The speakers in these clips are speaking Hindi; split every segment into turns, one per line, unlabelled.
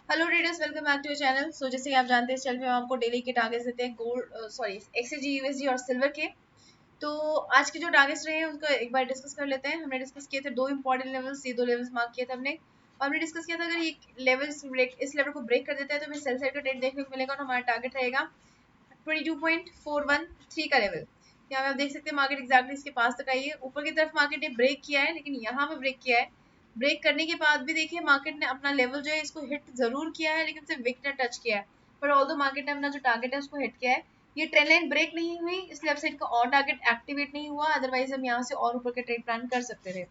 Hello traders, welcome back to your channel. So जैसे कि आप जानते हैं, इस चैनल पे हम आपको डेली के टारगेट्स देते हैं गोल्ड एक्सजी यूएसडी और सिल्वर के। तो आज के जो टारगेट्स रहे हैं उसका एक बार डिस्कस कर लेते हैं। हमने डिस्कस किए थे दो इंपॉर्टेंट लेवल्स, ये दो लेवल्स मार्क किए थे हमने। और हमने डिस्कस किया था अगर ये लेवल्स ब्रेक, इस लेवल को ब्रेक कर देता है तो हमें सेल साइड का ट्रेड देखने को मिलेगा और हमारा टारगेट रहेगा 22.413 का लेवल। यहाँ पे आप देख सकते हैं मार्केट एक्जैक्टली इसके पास तक आई है। ऊपर की तरफ मार्केट ने ब्रेक किया है, लेकिन यहाँ पे ब्रेक किया है। ब्रेक करने के बाद भी देखिए मार्केट ने अपना लेवल जो है इसको हिट जरूर किया है, लेकिन सिर्फ विक ने टच किया है। पर ऑल्दो मार्केट ने अपना जो टारगेट है उसको हिट किया है। ये ट्रेंड लाइन ब्रेक नहीं हुई, इसलिए लेफ्ट साइड का और टारगेट एक्टिवेट नहीं हुआ, अदरवाइज हम यहाँ से और ऊपर के ट्रेड प्लान कर सकते थे।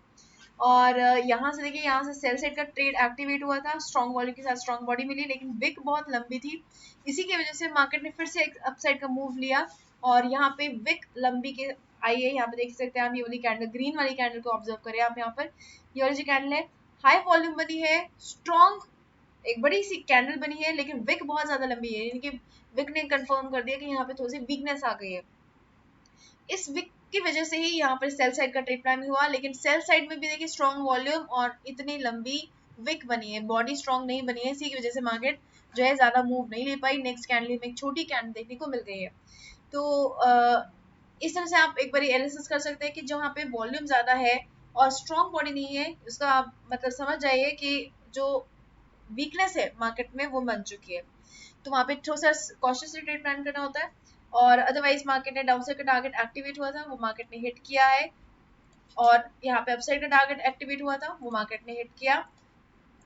और यहाँ से देखिए, यहाँ से सेल साइड का ट्रेड एक्टिवेट हुआ था, स्ट्रॉन्ग वॉल्यूम के साथ स्ट्रॉन्ग बॉडी मिली, लेकिन विक बहुत लंबी थी। इसी की वजह से मार्केट ने फिर से एक अपसाइड का मूव लिया और यहाँ पे विक लंबी के आई है। यहाँ पे देख सकते हैं आप, ये वाली कैंडल, ग्रीन वाली कैंडल को ऑब्जर्व करें आप। यहाँ पर ये वाली जो कैंडल है, हाई वॉल्यूम बनी है, स्ट्रॉन्ग एक बड़ी सी कैंडल बनी है, लेकिन विक बहुत ज्यादा लंबी है, यानी कि विक ने कंफर्म कर दिया कि यहाँ पे थोड़ी सी वीकनेस आ गई है। इस विक की वजह से ही यहाँ पर सेल साइड का ट्रेड प्लान हुआ, लेकिन सेल साइड में भी देखिए स्ट्रॉन्ग वॉल्यूम और इतनी लंबी विक बनी है, बॉडी स्ट्रॉन्ग नहीं बनी है। इसी की वजह से मार्केट जो है ज्यादा मूव नहीं ले पाई। नेक्स्ट कैंडल में एक छोटी कैंडल देखने को मिल गई है। तो इस तरह से आप एक बार एनालिसिस कर सकते हैं कि जहाँ पे वॉल्यूम ज्यादा है और स्ट्रॉन्ग बॉडी नहीं है, उसका आप मतलब समझ जाइए कि जो वीकनेस है मार्केट में वो बन चुकी है। तो वहाँ पे थोड़ा सा कॉशियसली ट्रेड प्लान करना होता है। और अदरवाइज मार्केट ने डाउनसाइड का टारगेट एक्टिवेट हुआ था, वो मार्केट ने हिट किया है। और यहाँ पे अपसाइड का टारगेट एक्टिवेट हुआ था, वो मार्केट ने हिट किया।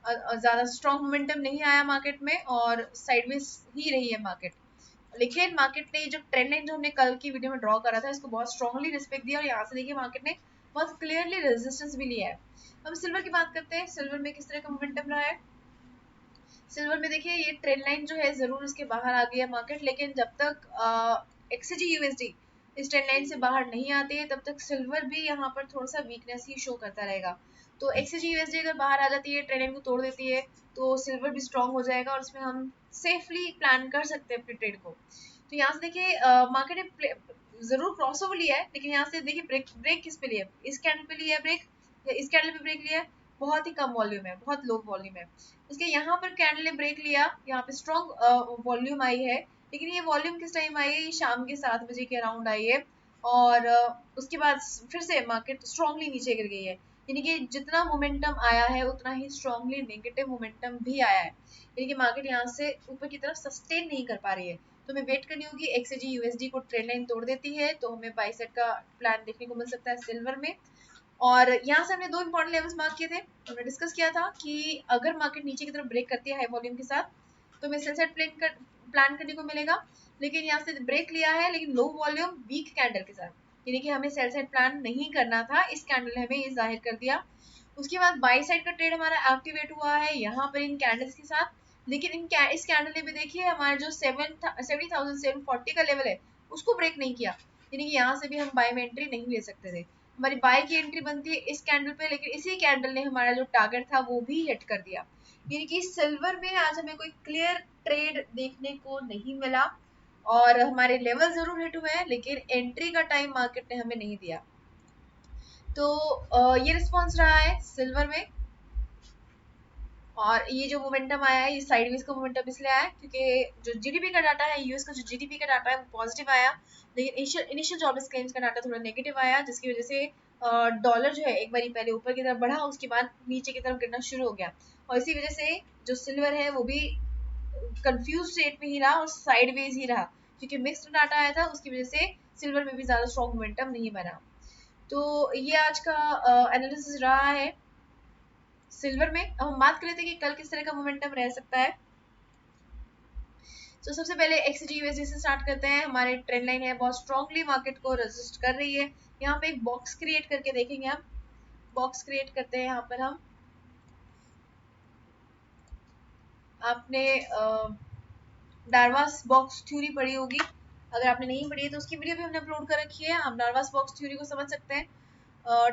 ज्यादा स्ट्रॉन्ग मोमेंटम नहीं आया मार्केट में और साइडवेज ही रही है मार्केट। लेकिन मार्केट ने जो ट्रेंड लाइन जो हमने कल की वीडियो में ड्रॉ करा था, इसको बहुत स्ट्रांगली रिस्पेक्ट दिया और यहाँ से देखिए मार्केट ने बहुत क्लियरली रेजिस्टेंस भी लिया है। हम सिल्वर की बात करते हैं, सिल्वर में किस तरह का मोमेंटम रहा है। सिल्वर में देखिए ये ट्रेंड लाइन जो है जरूर इसके बाहर आ गई है मार्केट, लेकिन जब तक एक्सजी यूएसडी इस ट्रेंड लाइन से बाहर नहीं आती है तब तक सिल्वर भी यहाँ पर थोड़ा सा वीकनेस ही शो करता रहेगा। तो एक्सजी यूएसडी अगर बाहर आ जाती है, ट्रेंड लाइन को तोड़ देती है, तो सिल्वर भी स्ट्रांग हो जाएगा और उसमें हम सेफली प्लान कर सकते हैं अपने ट्रेड को। तो यहाँ से देखिए मार्केट ने जरूर क्रॉस ओवर लिया है, लेकिन यहाँ से देखिए ब्रेक ब्रेक किस पे लिया है, इस कैंडल पे लिया है ब्रेक, या इस कैंडल पे ब्रेक लिया है। बहुत ही कम वॉल्यूम है, बहुत लो वॉल्यूम है। उसके यहाँ पर कैंडल ने ब्रेक लिया, यहाँ पे स्ट्रॉन्ग वॉल्यूम आई है, लेकिन ये वॉल्यूम किस टाइम आई है, ये शाम के 7 बजे के अराउंड आई है। और उसके बाद फिर से मार्केट स्ट्रांगली नीचे गिर गई है, यानी कि जितना मोमेंटम आया है उतना ही स्ट्रांगली नेगेटिव मोमेंटम भी आया है, यानी कि मार्केट यहाँ से ऊपर की तरफ सस्टेन नहीं कर पा रही है। तो हमें वेट करनी होगी, एक्सजी यूएसडी को ट्रेंड लाइन तोड़ देती है तो हमें बाई साइड का प्लान देखने को मिल सकता है सिल्वर में। और यहाँ से हमने दो इंपॉर्टेंट लेवल्स मार्क किए थे। हमने डिस्कस किया था कि अगर मार्केट नीचे की तरफ ब्रेक करती है हाई वॉल्यूम के साथ, तो हमें सेल साइड प्लान करने को मिलेगा। लेकिन यहाँ से ब्रेक लिया है, लेकिन लो वॉल्यूम वीक कैंडल के साथ, यानी कि हमें सेल साइड प्लान नहीं करना था। इस कैंडल ने हमें ये जाहिर कर दिया। उसके बाद बाई साइड का ट्रेड हमारा एक्टिवेट हुआ है यहाँ पर इन कैंडल्स के साथ, लेकिन इस कैंडल ने भी देखिए हमारे जो 70,740 का लेवल है उसको ब्रेक नहीं किया, यानी कि यहाँ से भी हम बाय में एंट्री नहीं ले सकते थे। हमारी बाय की एंट्री बनती है इस कैंडल पे, लेकिन इसी कैंडल ने हमारा जो टारगेट था वो भी हिट कर दिया, यानी कि सिल्वर में आज हमें कोई क्लियर ट्रेड देखने को नहीं मिला। और हमारे लेवल जरूर हिट हुए हैं, लेकिन एंट्री का टाइम मार्केट ने हमें नहीं दिया। तो ये रिस्पॉन्स रहा है सिल्वर में। और ये जो मोमेंटम आया है, ये साइडवेज का मोमेंटम इसलिए आया है क्योंकि जो जीडीपी का डाटा है, यूएस का जो जीडीपी का डाटा है वो पॉजिटिव आया, लेकिन इनिशियल जॉब्स क्लेम्स का डाटा थोड़ा नेगेटिव आया, जिसकी वजह से डॉलर जो है एक बारी पहले ऊपर की तरफ बढ़ा, उसके बाद नीचे की तरफ गिरना शुरू हो गया। और इसी वजह से जो सिल्वर है वो भी कंफ्यूज स्टेट में ही रहा और साइडवेज ही रहा, क्योंकि मिक्स्ड डाटा आया था, उसकी वजह से सिल्वर में भी ज्यादा स्ट्रॉन्ग मोमेंटम नहीं बना। तो ये आज का एनालिसिस रहा है सिल्वर में। अब हम बात कर लेते हैं कि कल किस तरह का मोमेंटम रह सकता है। तो सबसे पहले एक्सजी यूएसडी से स्टार्ट करते हैं। हमारे ट्रेंड लाइन है बहुत स्ट्रांगली मार्केट को रेजिस्ट कर रही है। यहाँ पे एक बॉक्स क्रिएट करके देखेंगे हम, बॉक्स क्रिएट करते हैं यहाँ पर हम। आपने डार्वास बॉक्स थ्योरी पढ़ी होगी, अगर आपने नहीं पढ़ी है तो उसकी वीडियो भी हमने अपलोड कर रखी है, आप डार्वास बॉक्स थ्योरी को समझ सकते हैं।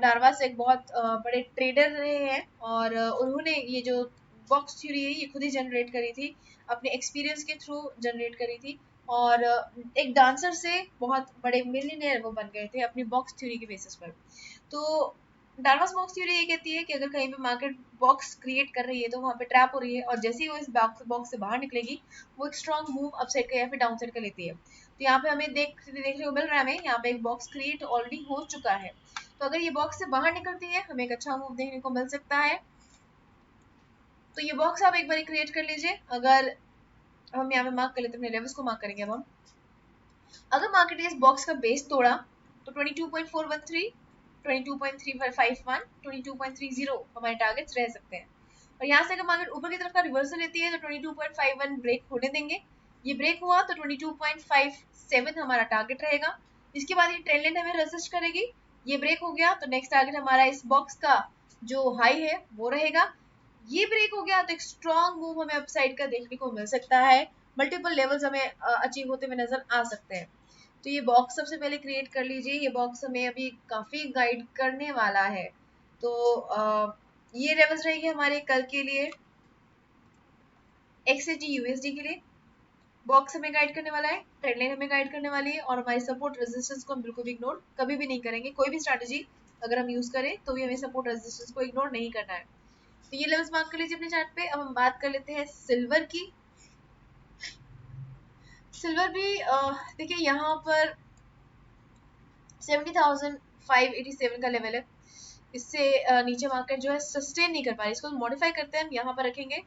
डार्वास एक बहुत बड़े ट्रेडर रहे हैं और उन्होंने ये जो बॉक्स थ्योरी है ये खुद ही जनरेट करी थी, अपने एक्सपीरियंस के थ्रू जनरेट करी थी। और एक डांसर से बहुत बड़े मिलियनेयर वो बन गए थे अपनी बॉक्स थ्योरी के बेसिस पर। तो डार्मा स्मोक्स थ्योरी ये कहती है कि अगर कहीं पे मार्केट बॉक्स क्रिएट कर रही है तो वहाँ पे ट्रैप हो रही है, और जैसे ही वो इस बॉक्स से बाहर निकलेगी वो एक स्ट्रॉन्ग मूव अपसाइड का या फिर डाउन साइड का लेती है। तो यहाँ पे हमें देखने को मिल रहा है, हमें यहाँ पे एक बॉक्स क्रिएट ऑलरेडी हो चुका है। तो अगर ये बॉक्स से बाहर निकलती है हमें एक अच्छा मूव देखने को मिल सकता है। तो ये बॉक्स आप एक बार क्रिएट कर लीजिए। अगर हम यहाँ पे मार्क कर लेते हैं, अपने लेवल्स को मार्क करेंगे अब हम। अगर मार्केट ने इस बॉक्स का बेस तोड़ा तो 22.413, 22.351, 22.30 हमारे टारगेट्स रह सकते हैं। और यहाँ से अगर मार्केट ऊपर की तरफ का रिवर्सल लेती है तो 22.51 ब्रेक होने देंगे। ये ब्रेक हुआ तो 22.57 हमारा टारगेट रहेगा। इसके बाद ये ट्रेंड लाइन हमें रेजिस्ट करेगी। ये ब्रेक हो गया तो नेक्स्ट टारगेट हमारा इस बॉक्स का जो हाई है वो रहेगा। ये ब्रेक हो गया तो एक स्ट्रॉन्ग मूव हमें अपसाइड का देखने को मिल सकता है। मल्टीपल लेवल्स हमें अचीव होते हुए नजर आ सकते हैं। तो ये बॉक्स सबसे पहले क्रिएट कर लीजिए। ये बॉक्स हमें अभी काफी गाइड करने वाला है। तो ये लेवल्स रहेंगे हमारे कल के लिए, XAG USD के लिए। बॉक्स हमें गाइड करने वाला है, ट्रेंड लाइन हमें गाइड करने वाली है, और हमारी सपोर्ट रेजिस्टेंस को हम बिल्कुल भी इग्नोर कभी भी नहीं करेंगे। कोई भी स्ट्रैटेजी अगर हम यूज करें तो भी हमें सपोर्ट रेजिस्टेंस को इग्नोर नहीं करना है। तो ये लेवल्स मार्क कर लीजिए अपने चार्ट पे। अब हम बात कर लेते हैं सिल्वर की। सिल्वर भी देखिए यहाँ पर 70,587 का लेवल है। इससे नीचे मार्केट जो है सस्टेन नहीं कर पा रही। इसको मॉडिफाई करते हैं, हम यहाँ पर रखेंगे।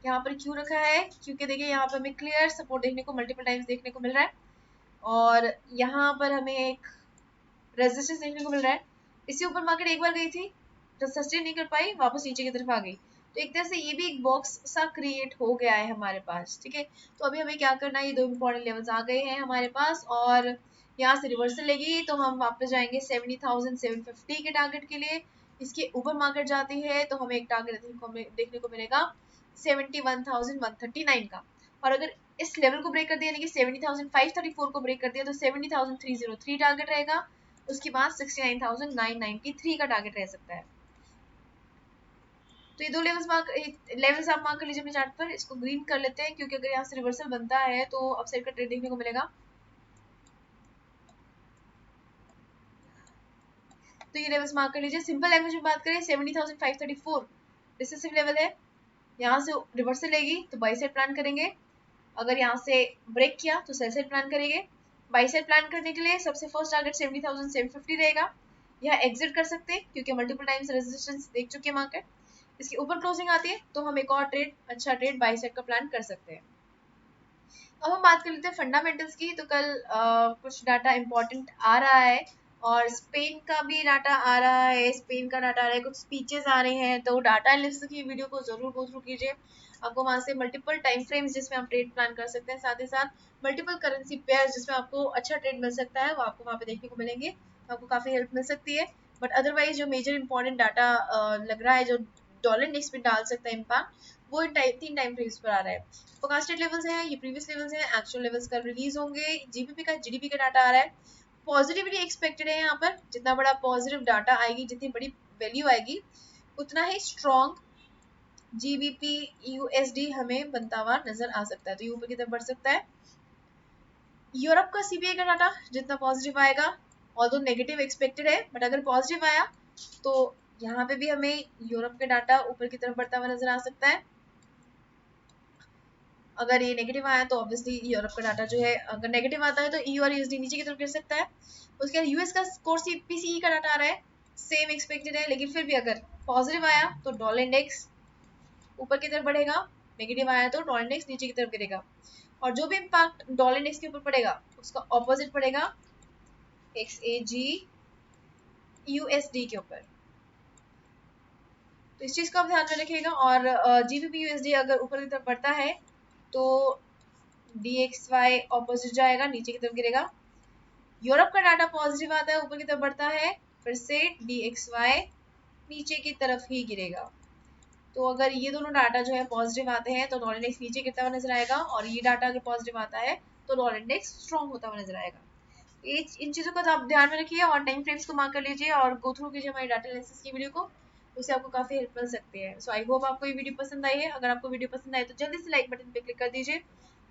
यहाँ पर क्यों रखा है, क्योंकि देखिए यहाँ पर हमें क्लियर सपोर्ट देखने को मल्टीपल टाइम्स देखने को मिल रहा है, और यहाँ पर हमें एक रेजिस्टेंस देखने को मिल रहा है। इससे ऊपर मार्केट एक बार गई थी तो सस्टेन नहीं कर पाई, वापस नीचे की तरफ आ गई। तो एक तरह से ये भी एक बॉक्स सा क्रिएट हो गया है हमारे पास, ठीक है। तो अभी हमें क्या करना है, ये दो इंपॉर्टेंट लेवल्स आ गए हैं हमारे पास, और यहाँ से रिवर्सल लेगी तो हम वापस जाएंगे 70,750 के टारगेट के लिए। इसके ऊपर मार्केट जाती है तो हमें एक टारगेट देखने को मिलेगा 71,139 का। और अगर इस लेवल को ब्रेक कर दिया, यानी कि 70,534 को ब्रेक कर दिया, तो 70,303 टारगेट रहेगा। उसके बाद 69,993 का टारगेट रह सकता है। तो ये दो लेवल्स आप मार्क कर लीजिए अपने चार्ट पर। इसको ग्रीन कर लेते हैं क्योंकि अगर यहाँ से रिवर्सल बनता है तो अपसाइड का ट्रेड देखने को मिलेगा। तो ये लेवल्स मार्क कर लीजिए। सिंपल लैंग्वेज में बात करें, 70,534 रिसेसिव लेवल है। यहाँ से रिवर्सल लेगी तो बाई साइड प्लान करेंगे। अगर यहाँ से ब्रेक किया तो सेल साइड प्लान करेंगे। बाई साइड प्लान करने के लिए सबसे फर्स्ट टारगेट 70,750 रहेगा। यह एग्जिट कर सकते हैं क्योंकि मल्टीपल टाइम्स रेजिस्टेंस देख चुके हैं मार्केट। इसके ऊपर क्लोजिंग आती है तो हम एक और अच्छा ट्रेड बाई साइड का प्लान कर सकते हैं। अब हम बात कर लेते हैं फंडामेंटल्स की। तो कल कुछ डाटा इंपॉर्टेंट आ रहा है, और स्पेन का भी डाटा आ रहा है। स्पेन का डाटा आ रहा है, कुछ स्पीचेस आ रहे हैं। तो डाटा एनालिसिस की वीडियो को जरूर गो थ्रू कीजिए। आपको वहां से मल्टीपल टाइम फ्रेम्स जिसमें आप ट्रेड प्लान कर सकते हैं, साथ ही साथ मल्टीपल करेंसी पेयर जिसमें आपको अच्छा ट्रेड मिल सकता है, वो आपको वहाँ पे देखने को मिलेंगे। आपको काफी हेल्प मिल सकती है। बट अदरवाइज जो मेजर इंपॉर्टेंट डाटा लग रहा है, जो डॉलर इंडेक्स पे डाल सकता है इम्पैक्ट, वो तीन टाइम फ्रेम्स पर आ रहा है। फोरकास्टेड लेवल्स हैं, ये प्रीवियस लेवल्स हैं, एक्चुअल लेवल्स कल रिलीज होंगे। जीबीपी का जीडीपी का डाटा आ रहा है। पॉजिटिविटी एक्सपेक्टेड है यहाँ पर। जितना बड़ा पॉजिटिव डाटा आएगी, जितनी बड़ी वैल्यू आएगी, उतना ही स्ट्रॉन्ग जीबीपी यूएसडी हमें बनता हुआ नजर आ सकता है। तो ये ऊपर की तरफ बढ़ सकता है। यूरोप का सीपीआई का डाटा जितना पॉजिटिव आएगा, ऑल्दो नेगेटिव एक्सपेक्टेड है, बट अगर पॉजिटिव आया तो यहाँ पे भी हमें यूरोप का डाटा ऊपर की तरफ बढ़ता हुआ नजर आ सकता है। अगर ये नेगेटिव आया तो ऑब्वियसली यूरोप का डाटा जो है, अगर नेगेटिव आता है तो ईयू और यूएसडी नीचे की तरफ गिर सकता है। उसके बाद यूएस का कोर पीसीई का डाटा आ रहा है, सेम एक्सपेक्टेड है, लेकिन फिर भी अगर पॉजिटिव आया तो डॉलर इंडेक्स ऊपर की तरफ बढ़ेगा, नेगेटिव आया तो डॉलर इंडेक्स नीचे की तरफ गिरेगा। और जो भी इम्पैक्ट डॉलर इंडेक्स के ऊपर पड़ेगा उसका ऑपोजिट पड़ेगा XAG USD के ऊपर। तो इस चीज का आप ध्यान में रखिएगा। और जीबीपी यूएसडी अगर ऊपर की तरफ बढ़ता है तो DXY ऑपोजिट जाएगा, नीचे की तरफ गिरेगा। यूरोप का डाटा पॉजिटिव आता है, ऊपर की तरफ बढ़ता है, फिर से DXY नीचे की तरफ ही गिरेगा। तो अगर ये दोनों डाटा जो है पॉजिटिव आते हैं तो डॉलर इंडेक्स नीचे गिरता हुआ नजर आएगा, और ये डाटा अगर पॉजिटिव आता है तो डॉलर इंडेक्स स्ट्रॉन्ग होता हुआ नजर आएगा। इन चीजों का तो आप ध्यान में रखिए और टाइम फ्रेम्स को मार्क कर लीजिए और गो थ्रू कीजिए हमारी डाटा एनालिसिस की वीडियो को। उससे आपको काफी हेल्प मिल सकती है। सो आई होप आपको ये वीडियो पसंद आई है। अगर आपको वीडियो पसंद आए तो जल्दी से लाइक बटन पे क्लिक कर दीजिए,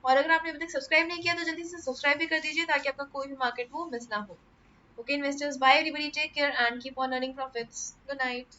और अगर आपने अभी तक सब्सक्राइब नहीं किया तो जल्दी से सब्सक्राइब भी कर दीजिए ताकि आपका कोई भी मार्केट मूव मिस ना हो। Okay, investors, bye everybody. Take care and keep on earning profits. Good night.